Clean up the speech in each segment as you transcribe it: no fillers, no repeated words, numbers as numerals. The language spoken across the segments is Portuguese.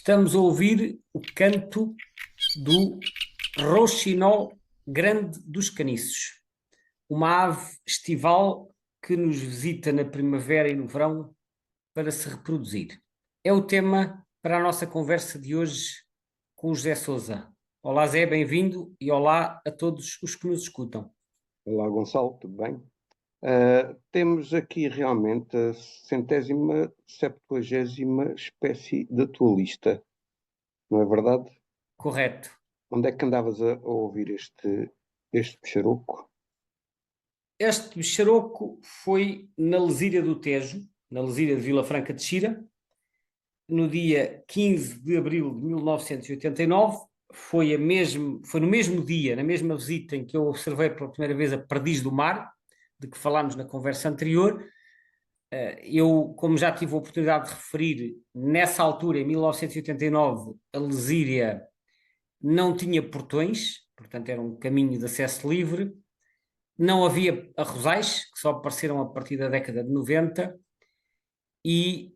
Estamos a ouvir o canto do rouxinol grande dos caniços, uma ave estival que nos visita na primavera e no verão para se reproduzir. É o tema para a nossa conversa de hoje com o José Sousa. Olá Zé, bem-vindo e olá a todos os que nos escutam. Olá, Gonçalo, tudo bem? Temos aqui realmente a centésima, septuagésima espécie da tua lista, não é verdade? Correto. Onde é que andavas a ouvir este peixaroco? Este bicharoco foi na Lesíria do Tejo, na Lesíria de Vila Franca de Xira, no dia 15 de abril de 1989, foi no mesmo dia, na mesma visita em que eu observei pela primeira vez a perdiz do mar, de que falámos na conversa anterior. Eu, como já tive a oportunidade de referir, nessa altura, em 1989, a Lesíria não tinha portões, portanto era um caminho de acesso livre, não havia arrozais, que só apareceram a partir da década de 90, e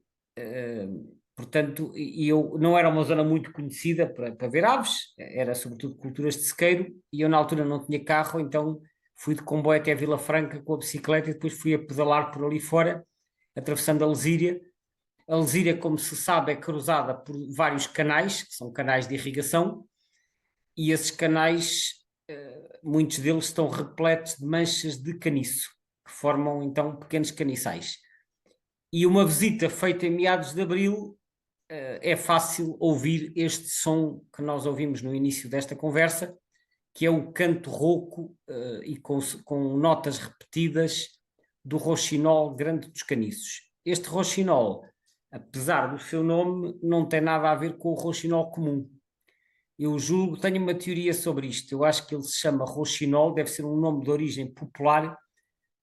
portanto, eu não era uma zona muito conhecida para ver aves, era sobretudo culturas de sequeiro, e eu na altura não tinha carro, então fui de comboio até Vila Franca com a bicicleta e depois fui a pedalar por ali fora, atravessando a Lesíria. A Lesíria, como se sabe, é cruzada por vários canais, que são canais de irrigação, e esses canais, muitos deles estão repletos de manchas de caniço, que formam então pequenos caniçais. E uma visita feita em meados de abril, é fácil ouvir este som que nós ouvimos no início desta conversa, que é o canto rouco e com notas repetidas do rouxinol grande dos caniços. Este rouxinol, apesar do seu nome, não tem nada a ver com o rouxinol comum. Eu julgo, tenho uma teoria sobre isto. Eu acho que ele se chama rouxinol, deve ser um nome de origem popular,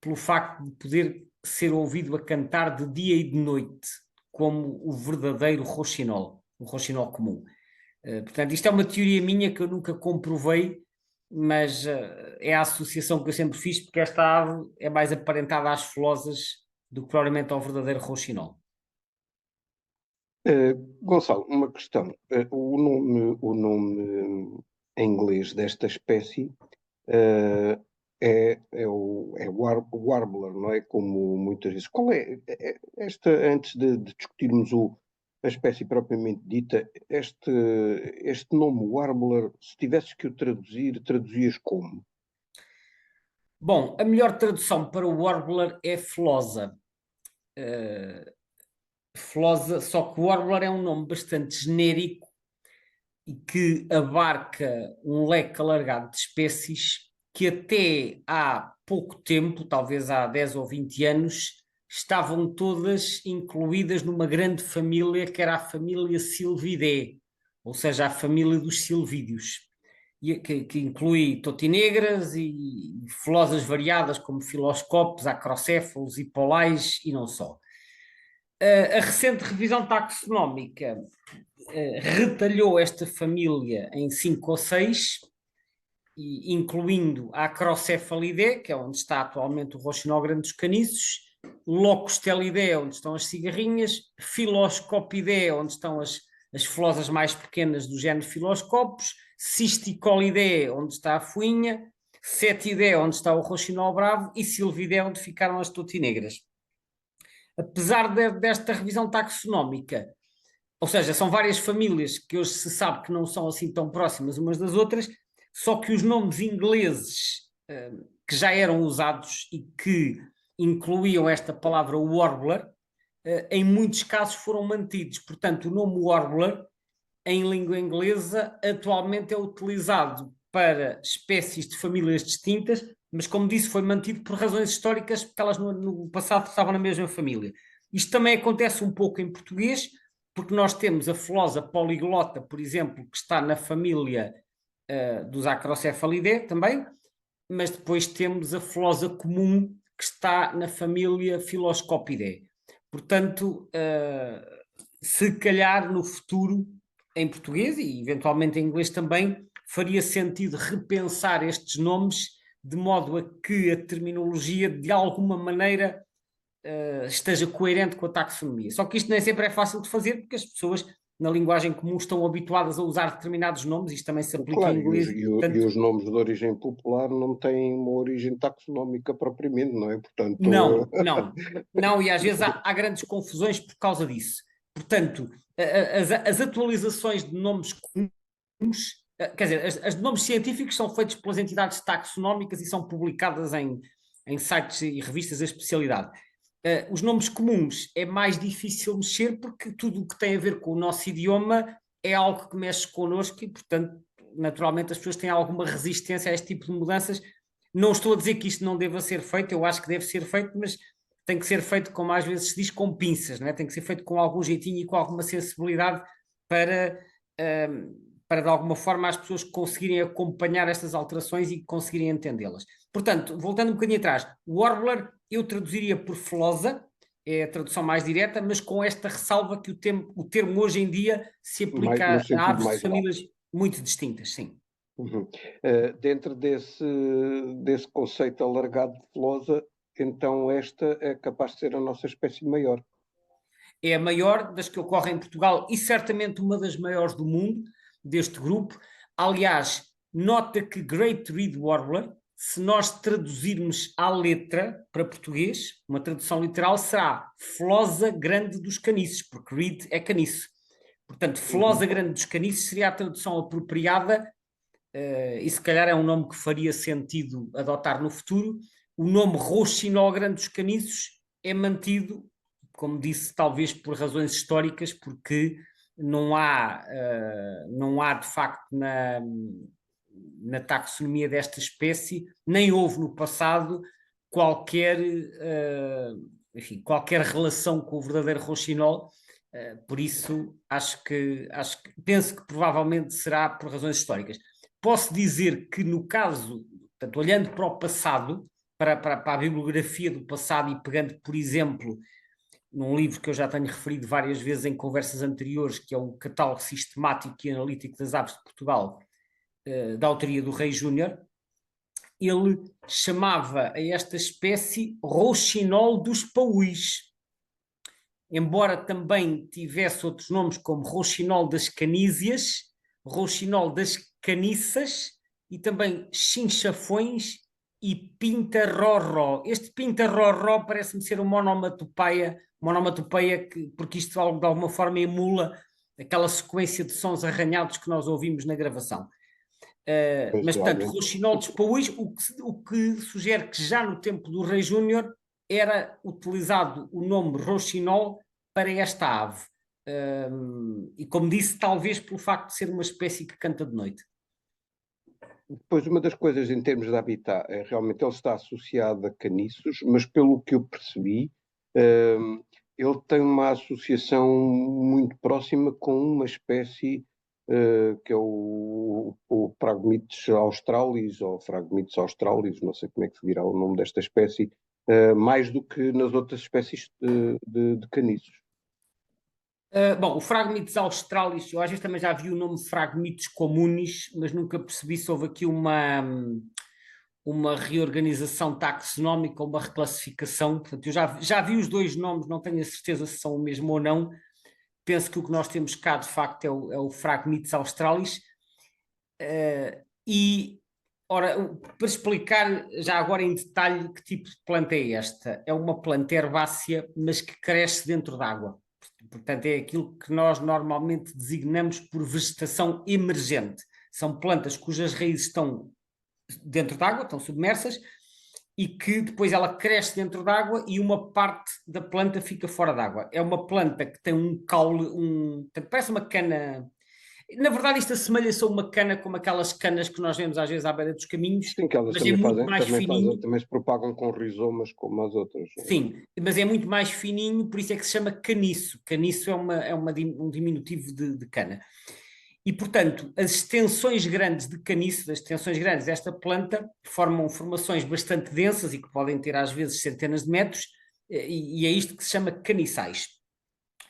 pelo facto de poder ser ouvido a cantar de dia e de noite, como o verdadeiro rouxinol, o rouxinol comum. Portanto, isto é uma teoria minha que eu nunca comprovei, mas é a associação que eu sempre fiz, porque esta ave é mais aparentada às felosas do que provavelmente ao verdadeiro rouxinol. Gonçalo, uma questão. O nome em inglês desta espécie é warbler, não é? Como muitas vezes. Qual esta, antes de discutirmos a espécie propriamente dita, este nome warbler, se tivesses que o traduzir, traduzias como? Bom, a melhor tradução para o warbler é flosa. Flosa, só que o warbler é um nome bastante genérico e que abarca um leque alargado de espécies que até há pouco tempo, talvez há 10 ou 20 anos, estavam todas incluídas numa grande família que era a família Silvidae, ou seja, a família dos silvídeos, que inclui totinegras e felosas variadas como filoscopos, acrocéfalos e polais e não só. A recente revisão taxonómica retalhou esta família em 5 ou 6, incluindo a Acrocefalidae, que é onde está atualmente o rouxinol grande dos caniços, Locustelidae, onde estão as cigarrinhas, Filoscopidae, onde estão as felosas mais pequenas do género Filoscopos, Cisticolidae, onde está a fuinha, Setidae, onde está o rouxinol bravo, e Silvidae, onde ficaram as totinegras. Apesar desta revisão taxonómica, ou seja, são várias famílias que hoje se sabe que não são assim tão próximas umas das outras, só que os nomes ingleses que já eram usados e que incluíam esta palavra warbler, em muitos casos foram mantidos. Portanto, o nome warbler, em língua inglesa, atualmente é utilizado para espécies de famílias distintas, mas como disse, foi mantido por razões históricas, porque elas no passado estavam na mesma família. Isto também acontece um pouco em português, porque nós temos a flosa poliglota, por exemplo, que está na família dos Acrocefalidae também, mas depois temos a flosa comum, que está na família Filoscopidae. Portanto, se calhar no futuro, em português e eventualmente em inglês também, faria sentido repensar estes nomes de modo a que a terminologia de alguma maneira esteja coerente com a taxonomia. Só que isto nem sempre é fácil de fazer porque as pessoas na linguagem comum estão habituadas a usar determinados nomes, isto também se aplica em Claro, inglês. e os nomes de origem popular não têm uma origem taxonómica propriamente, não é? Portanto, Não, não, não, e às vezes há grandes confusões por causa disso. Portanto, as atualizações de nomes comuns, quer dizer, as de nomes científicos são feitas pelas entidades taxonómicas e são publicadas em sites e revistas da especialidade. Os nomes comuns é mais difícil mexer porque tudo o que tem a ver com o nosso idioma é algo que mexe connosco e, portanto, naturalmente as pessoas têm alguma resistência a este tipo de mudanças. Não estou a dizer que isto não deva ser feito, eu acho que deve ser feito, mas tem que ser feito, como às vezes se diz, com pinças, não é? Tem que ser feito com algum jeitinho e com alguma sensibilidade para, para de alguma forma as pessoas conseguirem acompanhar estas alterações e conseguirem entendê-las. Portanto, voltando um bocadinho atrás, o Warbler eu traduziria por Flosa, é a tradução mais direta, mas com esta ressalva que o termo hoje em dia se no aplica a sentido aves de mais lato. famílias muito distintas, sim. Uhum. Dentro desse conceito alargado de Flosa, então esta é capaz de ser a nossa espécie maior. É a maior das que ocorre em Portugal e certamente uma das maiores do mundo, deste grupo. Aliás, nota que Great Reed Warbler, se nós traduzirmos à letra para português, uma tradução literal será Flosa Grande dos Caniços, porque Reed é caniço. Portanto, Flosa Grande dos Caniços seria a tradução apropriada, e se calhar é um nome que faria sentido adotar no futuro. O nome Rouxinol Grande dos Caniços é mantido, como disse, talvez por razões históricas, porque não há de facto na taxonomia desta espécie, nem houve no passado qualquer, enfim, qualquer relação com o verdadeiro rouxinol. Por isso, penso que provavelmente será por razões históricas. Posso dizer que no caso, portanto, olhando para o passado, para a bibliografia do passado e pegando, por exemplo, num livro que eu já tenho referido várias vezes em conversas anteriores, que é o Catálogo Sistemático e Analítico das Aves de Portugal, da autoria do Rei Júnior, ele chamava a esta espécie rouxinol dos paúis, embora também tivesse outros nomes como rouxinol das canísias, rouxinol das caniças e também chinchafões e pinta-roró. Este pinta-roró parece-me ser uma onomatopeia porque isto de alguma forma emula aquela sequência de sons arranhados que nós ouvimos na gravação. Mas, portanto, Realmente. Rouxinol dos Paúis, o que sugere que já no tempo do Rei Júnior era utilizado o nome Rouxinol para esta ave. E como disse, talvez pelo facto de ser uma espécie que canta de noite. Depois, uma das coisas em termos de habitat, é realmente ele está associado a caniços, mas pelo que eu percebi, ele tem uma associação muito próxima com uma espécie que é o Phragmites australis, ou Phragmites australis, não sei como é que se dirá o nome desta espécie, mais do que nas outras espécies de caniços. Bom, o Phragmites australis, eu às vezes também já vi o nome Phragmites communis, mas nunca percebi se houve aqui uma reorganização taxonómica, uma reclassificação. Portanto, eu já vi os dois nomes, não tenho a certeza se são o mesmo ou não. Penso que o que nós temos cá, de facto, é o Phragmites australis. Ora, para explicar já agora em detalhe que tipo de planta é esta, é uma planta herbácea, mas que cresce dentro d'água. Portanto, é aquilo que nós normalmente designamos por vegetação emergente. São plantas cujas raízes estão dentro d'água, estão submersas, e que depois ela cresce dentro d'água e uma parte da planta fica fora d'água. É uma planta que tem um caule, parece uma cana. Na verdade, isto assemelha-se a uma cana como aquelas canas que nós vemos às vezes à beira dos caminhos, Sim, que elas mas é também muito fazem, mais fininho. também se propagam com rizomas como as outras. Sim, mas é muito mais fininho, por isso é que se chama caniço. Caniço um diminutivo de cana. E, portanto, as extensões grandes de caniço, as extensões grandes desta planta, formam formações bastante densas e que podem ter às vezes centenas de metros, e é isto que se chama caniçais.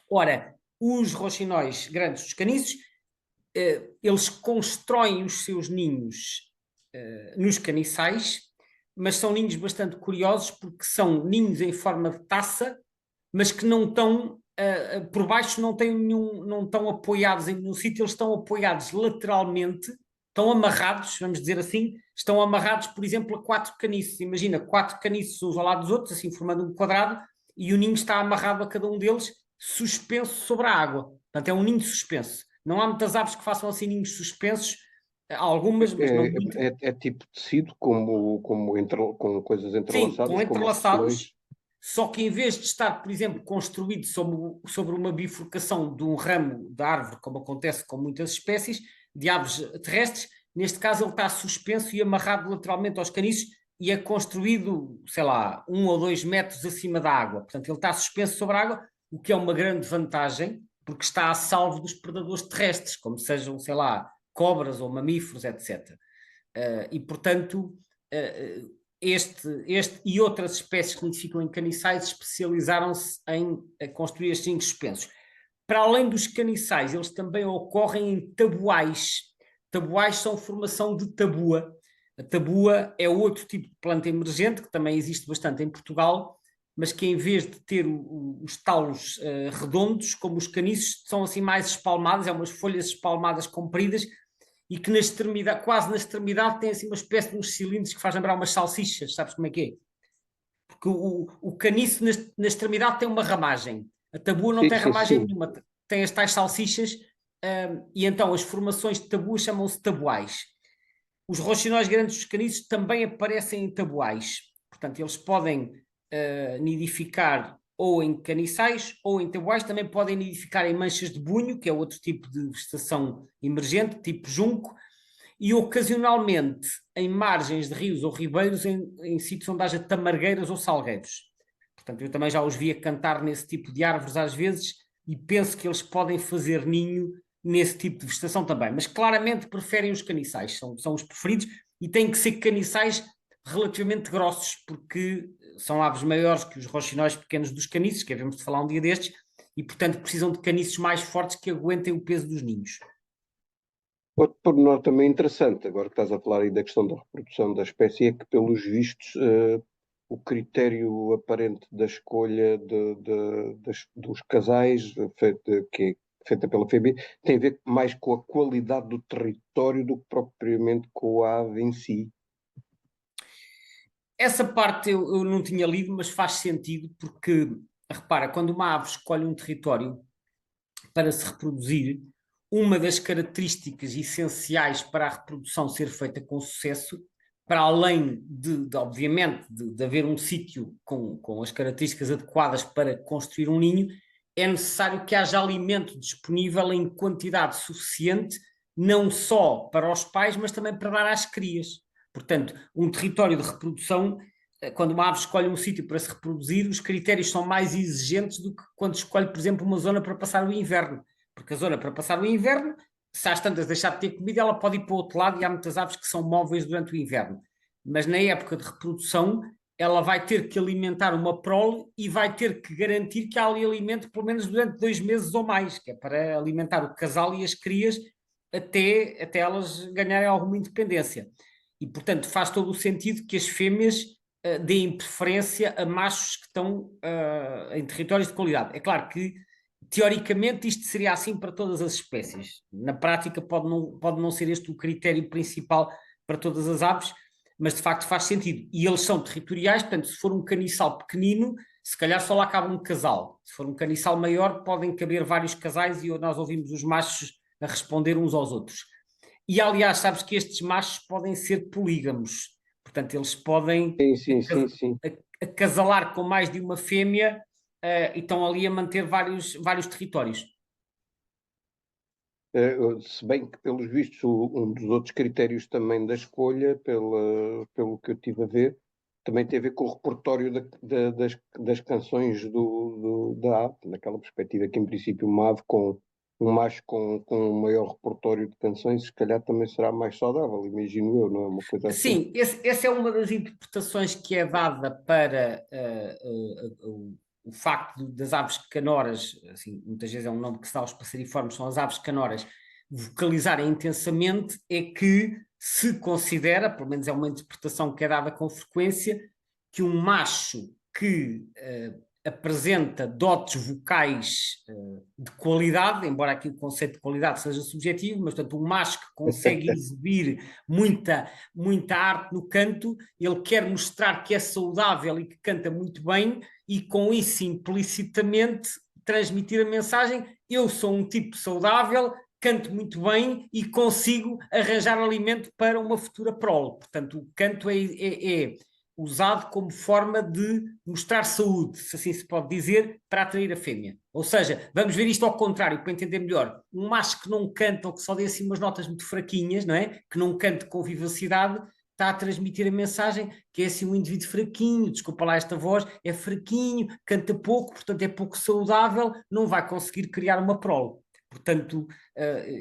Ora, os roxinóis grandes dos caniços, eles constroem os seus ninhos nos caniçais, mas são ninhos bastante curiosos porque são ninhos em forma de taça, mas que não estão por baixo não têm nenhum, não estão apoiados em nenhum sítio, eles estão apoiados lateralmente, estão amarrados, vamos dizer assim, estão amarrados, por exemplo, a 4 caniços. Imagina, 4 caniços uns ao lado dos outros, assim formando um quadrado, e o ninho está amarrado a cada um deles, suspenso sobre a água. Portanto, é um ninho suspenso. Não há muitas aves que façam assim ninhos suspensos, há algumas, mas não muitas. É tipo tecido, com coisas Sim, com entrelaçadas, como os entrelaçados, tecelões. só que em vez de estar, por exemplo, construído sobre uma bifurcação de um ramo da árvore, como acontece com muitas espécies de aves terrestres, neste caso ele está suspenso e amarrado lateralmente aos caniços e é construído, sei lá, 1 ou 2 metros acima da água. Portanto, ele está suspenso sobre a água, o que é uma grande vantagem, porque está a salvo dos predadores terrestres, como sejam, sei lá, cobras ou mamíferos, etc. E, portanto, este e outras espécies que nidificam em caniçais especializaram-se em construir estes ninhos suspensos. Para além dos caniçais, eles também ocorrem em tabuais. Tabuais são formação de tabua. A tabua é outro tipo de planta emergente, que também existe bastante em Portugal, mas que em vez de ter os talos redondos, como os caniços, são assim mais espalmadas, é umas folhas espalmadas compridas, e que na extremidade, quase na extremidade, tem assim uma espécie de uns cilindros que faz lembrar umas salsichas, sabes como é que é? Porque o caniço na extremidade tem uma ramagem, a tabua não Sim, tem sim, ramagem sim. nenhuma, tem as tais salsichas, e então as formações de tabuas chamam-se tabuais. Os roxinóis grandes dos caniços também aparecem em tabuais, portanto eles podem nidificar ou em caniçais ou em tabuais, também podem nidificar em manchas de bunho, que é outro tipo de vegetação emergente, tipo junco, e ocasionalmente em margens de rios ou ribeiros, em sítios onde haja tamargueiras ou salgueiros. Portanto, eu também já os via cantar nesse tipo de árvores às vezes e penso que eles podem fazer ninho nesse tipo de vegetação também. Mas claramente preferem os caniçais, são os preferidos e têm que ser caniçais relativamente grossos, porque são aves maiores que os roxinóis pequenos dos caniços, que havemos de falar um dia destes, e portanto precisam de caniços mais fortes que aguentem o peso dos ninhos. Outro pormenor também interessante, agora que estás a falar aí da questão da reprodução da espécie, é que, pelos vistos, o critério aparente da escolha dos casais, que é feita pela FEB, tem a ver mais com a qualidade do território do que propriamente com a ave em si. Essa parte eu não tinha lido, mas faz sentido porque, repara, quando uma ave escolhe um território para se reproduzir, uma das características essenciais para a reprodução ser feita com sucesso, para além obviamente, de haver um sítio com as características adequadas para construir um ninho, é necessário que haja alimento disponível em quantidade suficiente, não só para os pais, mas também para dar às crias. Portanto, um território de reprodução, quando uma ave escolhe um sítio para se reproduzir, os critérios são mais exigentes do que quando escolhe, por exemplo, uma zona para passar o inverno. Porque a zona para passar o inverno, se às tantas deixar de ter comida, ela pode ir para o outro lado e há muitas aves que são móveis durante o inverno. Mas na época de reprodução, ela vai ter que alimentar uma prole e vai ter que garantir que há ali alimento pelo menos durante 2 meses ou mais, que é para alimentar o casal e as crias até elas ganharem alguma independência. E, portanto, faz todo o sentido que as fêmeas deem preferência a machos que estão em territórios de qualidade. É claro que, teoricamente, isto seria assim para todas as espécies. Na prática, pode não ser este o critério principal para todas as aves, mas de facto faz sentido. E eles são territoriais, portanto, se for um caniçal pequenino, se calhar só lá cabe um casal. Se for um caniçal maior, podem caber vários casais e nós ouvimos os machos a responder uns aos outros. E aliás, sabes que estes machos podem ser polígamos, portanto, eles podem Sim, sim, sim, sim. acasalar com mais de uma fêmea e estão ali a manter vários territórios. Se bem que, pelos vistos, um dos outros critérios também da escolha, pelo que eu tive a ver, também tem a ver com o repertório das canções da ave, naquela perspectiva que, em princípio, uma ave com um macho com um maior repertório de canções, se calhar também será mais saudável, imagino eu, não é uma coisa assim. Sim, essa é uma das interpretações que é dada para o facto das aves canoras, assim, muitas vezes é um nome que se dá aos passeriformes, são as aves canoras, vocalizarem intensamente, é que se considera, pelo menos é uma interpretação que é dada com frequência, que um macho que apresenta dotes vocais de qualidade, embora aqui o conceito de qualidade seja subjetivo, mas portanto um macho que consegue exibir muita arte no canto, ele quer mostrar que é saudável e que canta muito bem, e com isso implicitamente transmitir a mensagem: eu sou um tipo saudável, canto muito bem e consigo arranjar alimento para uma futura prole. Portanto, o canto é usado como forma de mostrar saúde, se assim se pode dizer, para atrair a fêmea. Ou seja, vamos ver isto ao contrário, para entender melhor. Um macho que não canta ou que só dê assim umas notas muito fraquinhas, não é? Que não cante com vivacidade, está a transmitir a mensagem que é assim um indivíduo fraquinho, desculpa lá esta voz, é fraquinho, canta pouco, portanto é pouco saudável, não vai conseguir criar uma prole. Portanto,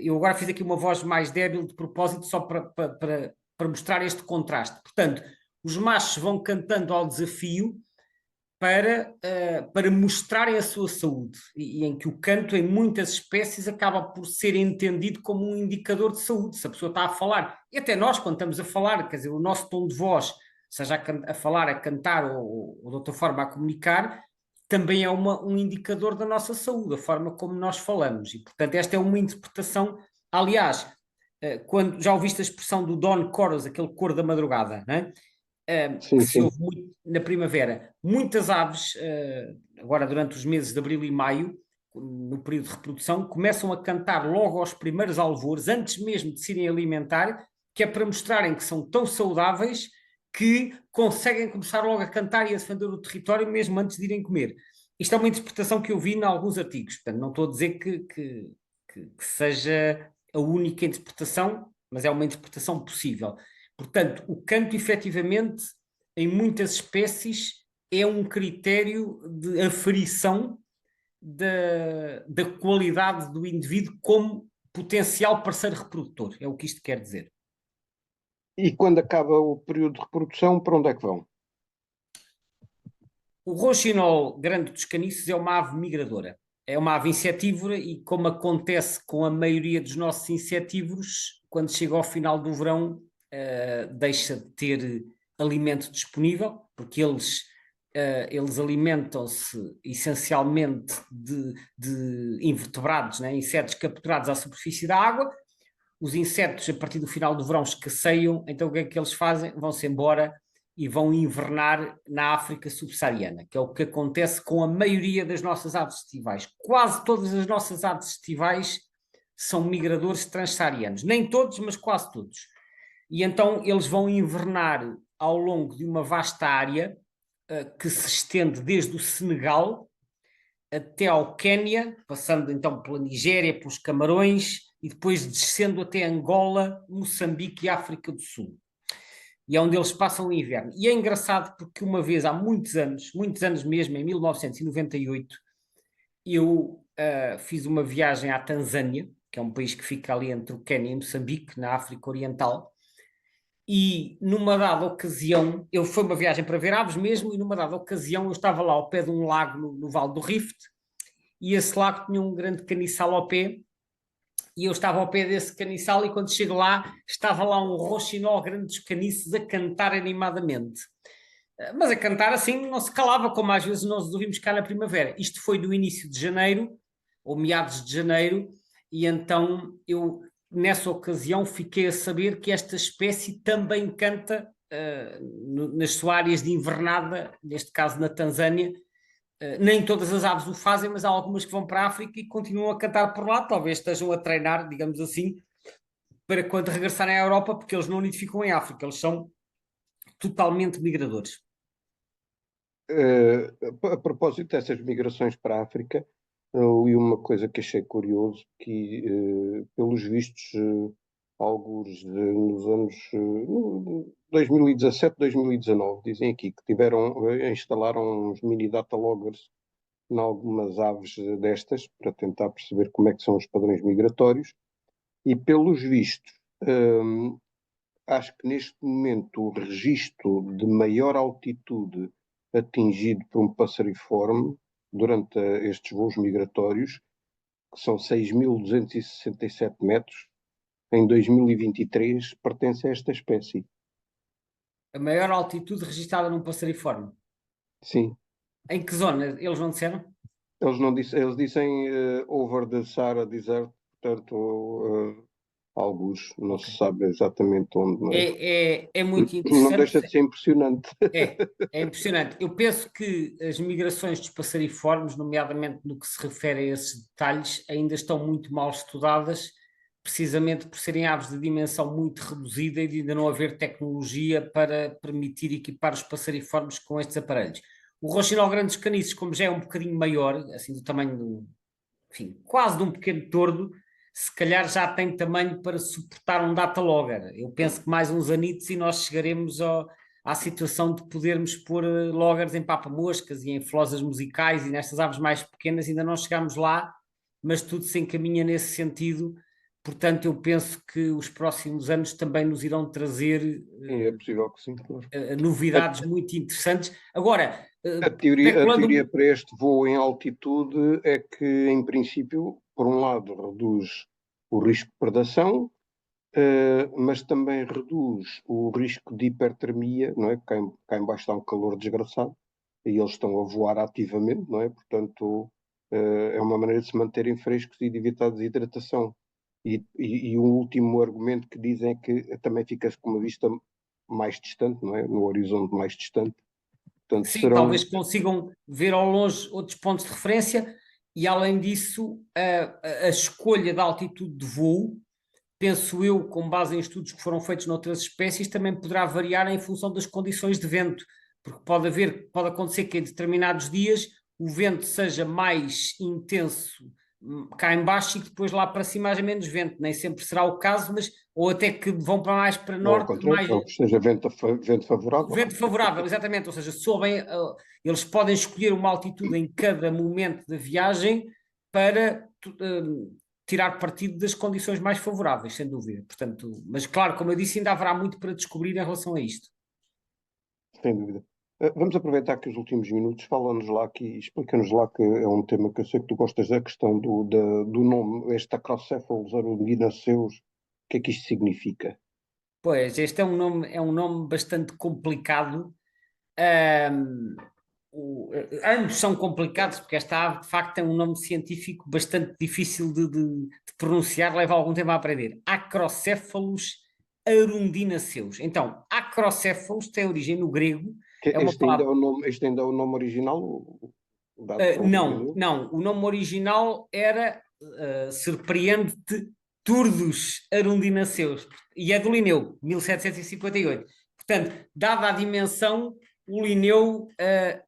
eu agora fiz aqui uma voz mais débil de propósito, só para mostrar este contraste. Portanto, os machos vão cantando ao desafio para mostrarem a sua saúde, e em que o canto, em muitas espécies, acaba por ser entendido como um indicador de saúde. Se a pessoa está a falar, e até nós, quando estamos a falar, quer dizer, o nosso tom de voz, seja a falar, a cantar ou de outra forma a comunicar, também é um indicador da nossa saúde, a forma como nós falamos. E, portanto, esta é uma interpretação. Aliás, quando já ouviste a expressão do dawn chorus, aquele coro da madrugada, não é? Que Sim, se sim. ouve muito na primavera. Muitas aves, agora durante os meses de abril e maio, no período de reprodução, começam a cantar logo aos primeiros alvores, antes mesmo de se irem alimentar, que é para mostrarem que são tão saudáveis que conseguem começar logo a cantar e a defender o território mesmo antes de irem comer. Isto é uma interpretação que eu vi em alguns artigos, portanto, não estou a dizer que seja a única interpretação, mas é uma interpretação possível. Portanto, o canto, efetivamente, em muitas espécies, é um critério de aferição da qualidade do indivíduo como potencial parceiro reprodutor. É o que isto quer dizer. E quando acaba o período de reprodução, para onde é que vão? O rouxinol grande dos caniços é uma ave migradora. É uma ave insetívora e, como acontece com a maioria dos nossos insetívoros, quando chega ao final do verão, deixa de ter alimento disponível, porque eles alimentam-se essencialmente de invertebrados, né? Insetos capturados à superfície da água. Os insetos, a partir do final do verão, escasseiam, então o que é que eles fazem? Vão-se embora e vão invernar na África subsaariana, que é o que acontece com a maioria das nossas aves estivais. Quase todas as nossas aves estivais são migradores transsaarianos. Nem todos, mas quase todos. E então eles vão invernar ao longo de uma vasta área que se estende desde o Senegal até ao Quénia, passando então pela Nigéria, pelos Camarões e depois descendo até Angola, Moçambique e África do Sul. E é onde eles passam o inverno. E é engraçado porque uma vez, há muitos anos mesmo, em 1998, eu fiz uma viagem à Tanzânia, que é um país que fica ali entre o Quénia e Moçambique, na África Oriental, e numa dada ocasião, foi uma viagem para ver aves mesmo, e numa dada ocasião eu estava lá ao pé de um lago no Vale do Rift, e esse lago tinha um grande caniçal ao pé, e eu estava ao pé desse caniçal, e quando chego lá, estava lá um roxinol grande dos caniços a cantar animadamente. Mas a cantar assim não se calava, como às vezes nós ouvimos cá na primavera. Isto foi do início de janeiro, ou meados de janeiro, e então eu, nessa ocasião, fiquei a saber que esta espécie também canta nas suas áreas de invernada, neste caso na Tanzânia. Nem todas as aves o fazem, mas há algumas que vão para a África e continuam a cantar por lá, talvez estejam a treinar, digamos assim, para quando regressarem à Europa, porque eles não nidificam em África, eles são totalmente migradores. A propósito dessas migrações para a África, eu li uma coisa que achei curioso, que, pelos vistos, alguns nos anos 2017, 2019, dizem aqui que instalaram uns mini data loggers em algumas aves destas, para tentar perceber como é que são os padrões migratórios, e pelos vistos, acho que neste momento o registro de maior altitude atingido por um passeriforme durante estes voos migratórios, que são 6.267 metros, em 2023, pertence a esta espécie. A maior altitude registada num passariforme. Sim. Em que zona? Eles não disseram? Eles não disse, eles dizem over the Sahara Desert, portanto, alguns, não Ok. se sabe exatamente onde, não é? É muito Não deixa interessante. de ser impressionante. É impressionante. Eu penso que as migrações dos passariformes, nomeadamente no que se refere a esses detalhes, ainda estão muito mal estudadas, precisamente por serem aves de dimensão muito reduzida e de ainda não haver tecnologia para permitir equipar os passariformes com estes aparelhos. O roxinol grande dos caniços, como já é um bocadinho maior, assim do tamanho do, enfim, quase de um pequeno tordo, se calhar já tem tamanho para suportar um data logger. Eu penso que mais uns anitos e nós chegaremos à situação de podermos pôr loggers em papa-moscas e em flosas musicais e nestas aves mais pequenas, ainda não chegamos lá, mas tudo se encaminha nesse sentido. Portanto, eu penso que os próximos anos também nos irão trazer Sim, é possível que sim, claro. novidades muito interessantes. Agora, A teoria especulando. para este voo em altitude é que, em princípio, por um lado, reduz o risco de predação, mas também reduz o risco de hipertermia, não é? Cá em baixo está um calor desgraçado e eles estão a voar ativamente, não é? Portanto, é uma maneira de se manterem frescos e de evitar desidratação. E um último argumento que dizem é que também fica-se com uma vista mais distante, não é? No horizonte mais distante. Portanto, Sim, talvez serão. consigam ver ao longe outros pontos de referência e, além disso, a escolha da altitude de voo, penso eu, com base em estudos que foram feitos noutras espécies, também poderá variar em função das condições de vento, porque pode acontecer que em determinados dias o vento seja mais intenso cá em baixo e que depois lá para cima haja menos vento, nem sempre será o caso, mas ou até que vão para mais para Ou ao norte, contrário, mais ou que esteja vento favorável. vento favorável, exatamente, ou seja, soubem, eles podem escolher uma altitude em cada momento da viagem para tirar partido das condições mais favoráveis, sem dúvida. Portanto, mas claro, como eu disse, ainda haverá muito para descobrir em relação a isto. Sem dúvida. Vamos aproveitar que os últimos minutos, fala-nos lá aqui, explica-nos lá que é um tema que eu sei que tu gostas da questão do nome, este Acrocéfalos arundinaceus, o que é que isto significa? Pois, este é um nome bastante complicado. Ahm, Ambos são complicados, porque esta ave, de facto, tem um nome científico bastante difícil de pronunciar, leva algum tempo a aprender. Acrocéfalos arundinaceus. Então, acrocéfalos tem origem no grego, é uma palavra. Este ainda é o nome original, dado que é um Não, dominio? não, o nome original era, surpreende-te, Turdos arundinaceus, e é do Linneu, 1758. Portanto, dada a dimensão, o Linneu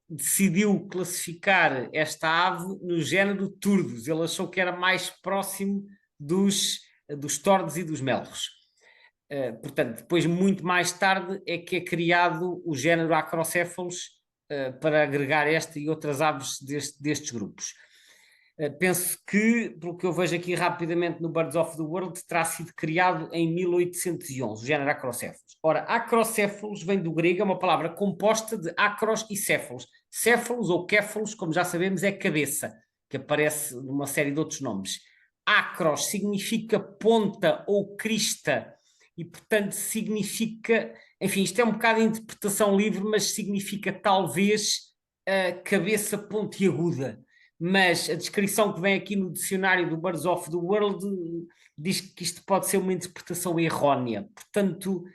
decidiu classificar esta ave no género Turdos. Ele achou que era mais próximo dos tordos e dos melros. Portanto, depois, muito mais tarde, é que é criado o género Acrocéfalos para agregar esta e outras aves destes grupos. Penso que, pelo que eu vejo aqui rapidamente no Birds of the World, terá sido criado em 1811, o género Acrocéfalos. Ora, Acrocéfalos vem do grego, é uma palavra composta de acros e céfalos. Céfalos ou céfalos, como já sabemos, é cabeça, que aparece numa série de outros nomes. Acros significa ponta ou crista, e portanto significa, enfim, isto é um bocado de interpretação livre, mas significa talvez cabeça pontiaguda. Mas a descrição que vem aqui no dicionário do Birds of the World diz que isto pode ser uma interpretação errónea. Portanto,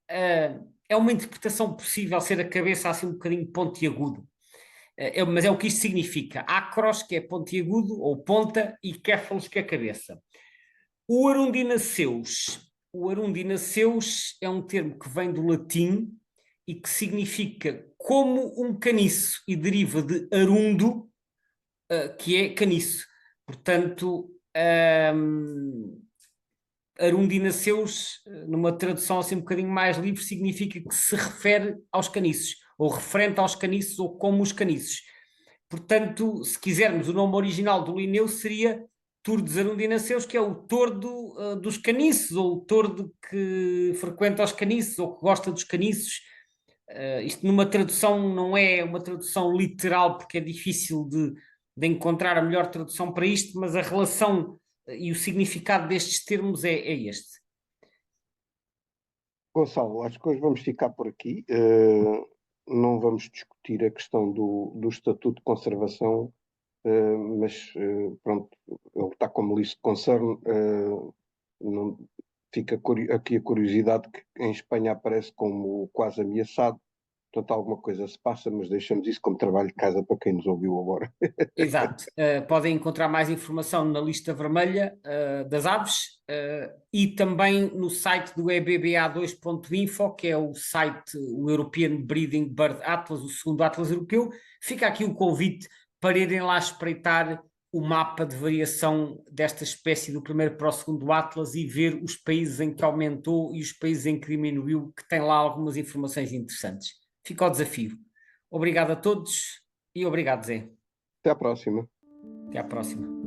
é uma interpretação possível ser a cabeça assim um bocadinho pontiagudo. Mas é o que isto significa. Acros, que é pontiagudo ou ponta, e céfalos, que é cabeça. O arundinaceus é um termo que vem do latim e que significa como um caniço e deriva de arundo, que é caniço. Portanto, arundinaceus, numa tradução assim um bocadinho mais livre, significa que se refere aos caniços, ou referente aos caniços, ou como os caniços. Portanto, se quisermos, o nome original do Linneu seria Turdos arundinaceus, que é o tordo dos caniços, ou o tordo que frequenta os caniços, ou que gosta dos caniços. Isto numa tradução não é uma tradução literal, porque é difícil de encontrar a melhor tradução para isto, mas a relação e o significado destes termos é este. Gonçalo, acho que hoje vamos ficar por aqui. não vamos discutir a questão do Estatuto de Conservação, mas pronto, ele está como list concern. Não, fica aqui a curiosidade que em Espanha aparece como quase ameaçado. Portanto, alguma coisa se passa, mas deixamos isso como trabalho de casa para quem nos ouviu agora. Exato. Podem encontrar mais informação na lista vermelha das aves e também no site do EBBA2.info, que é o site, o European Breeding Bird Atlas, o segundo Atlas europeu. Fica aqui o convite para irem lá espreitar o mapa de variação desta espécie do primeiro para o segundo Atlas e ver os países em que aumentou e os países em que diminuiu, que tem lá algumas informações interessantes. Fica o desafio. Obrigado a todos e obrigado, Zé. Até à próxima. Até à próxima.